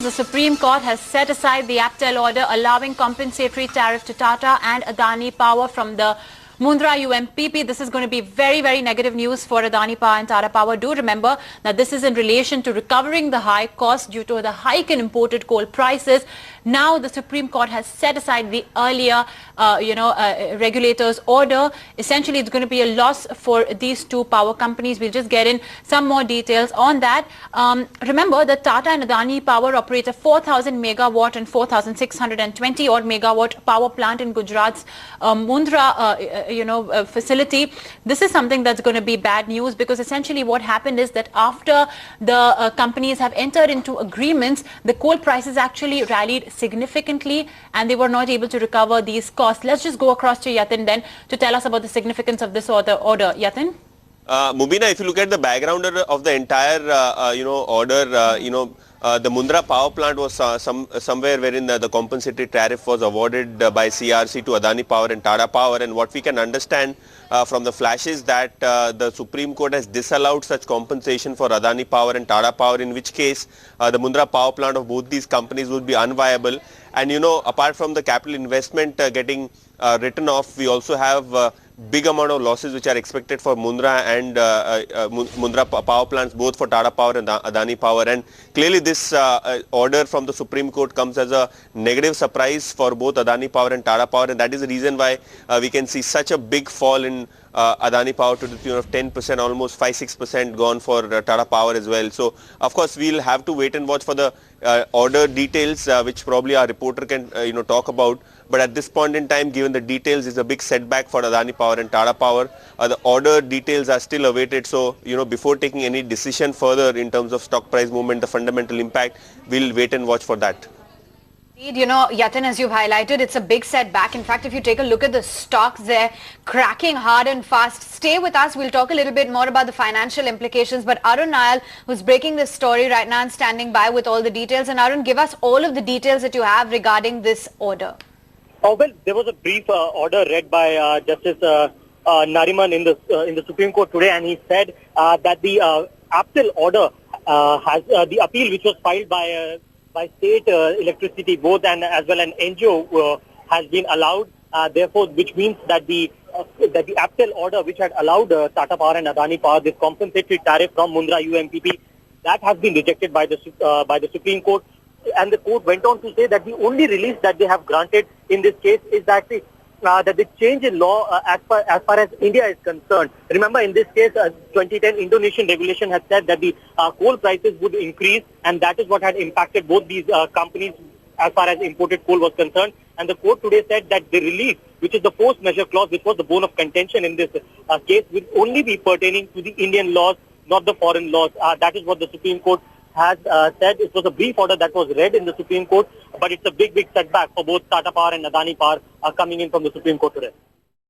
The Supreme Court has set aside the Aptel order allowing compensatory tariff to Tata and Adani Power from the Mundra UMPP. This is going to be very, very negative news for Adani Power and Tata Power. Do remember that this is in relation to recovering the high cost due to the hike in imported coal prices. Now the Supreme Court has set aside the earlier, regulator's order. Essentially, it's going to be a loss for these two power companies. We'll just get in some more details on that. Remember that Tata and Adani Power operate a 4,000 megawatt and 4,620 odd megawatt power plant in Gujarat's Mundra facility. This is something that's going to be bad news because essentially what happened is that after the companies have entered into agreements, the coal prices actually rallied significantly and they were not able to recover these costs. Let's just go across to Yatin then to tell us about the significance of this order. Yatin? Mubina, if you look at the background of the entire, order, the Mundra power plant was somewhere wherein the compensatory tariff was awarded by CRC to Adani Power and Tata Power. And what we can understand from the flashes that the Supreme Court has disallowed such compensation for Adani Power and Tata Power, in which case the Mundra power plant of both these companies would be unviable. And apart from the capital investment getting written off, we also have big amount of losses which are expected for Mundra and Mundra power plants, both for Tata Power and Adani Power. And clearly this order from the Supreme Court comes as a negative surprise for both Adani Power and Tata Power, and that is the reason why we can see such a big fall in Adani Power to the tune of 10%, almost 5-6% gone for Tata Power as well. So of course we'll have to wait and watch for the order details, which probably our reporter can talk about. But at this point in time, given the details, is a big setback for Adani Power and Tata Power. The order details are still awaited. So, before taking any decision further in terms of stock price movement, the fundamental impact, we'll wait and watch for that. Indeed, Yatin, as you've highlighted, it's a big setback. In fact, if you take a look at the stocks, they're cracking hard and fast. Stay with us. We'll talk a little bit more about the financial implications. But Arun Nayal, who's breaking this story right now and standing by with all the details. And Arun, give us all of the details that you have regarding this order. Oh, well, there was a brief order read by Justice Nariman in the Supreme Court today, and he said that the Aptel order has the appeal which was filed by state electricity board and as well an NGO has been allowed. Therefore, which means that the Aptel order which had allowed Tata Power and Adani Power this compensatory tariff from Mundra UMPP, that has been rejected by the Supreme Court. And the court went on to say that the only release that they have granted in this case is that the change in law as far as India is concerned. Remember, in this case, 2010 Indonesian regulation had said that the coal prices would increase, and that is what had impacted both these companies as far as imported coal was concerned. And the court today said that the relief, which is the force measure clause, which was the bone of contention in this case, will only be pertaining to the Indian laws, not the foreign laws. That is what the Supreme Court has said. It was a brief order that was read in the Supreme Court, but it's a big setback for both Tata Power and Adani Power coming in from the Supreme Court today.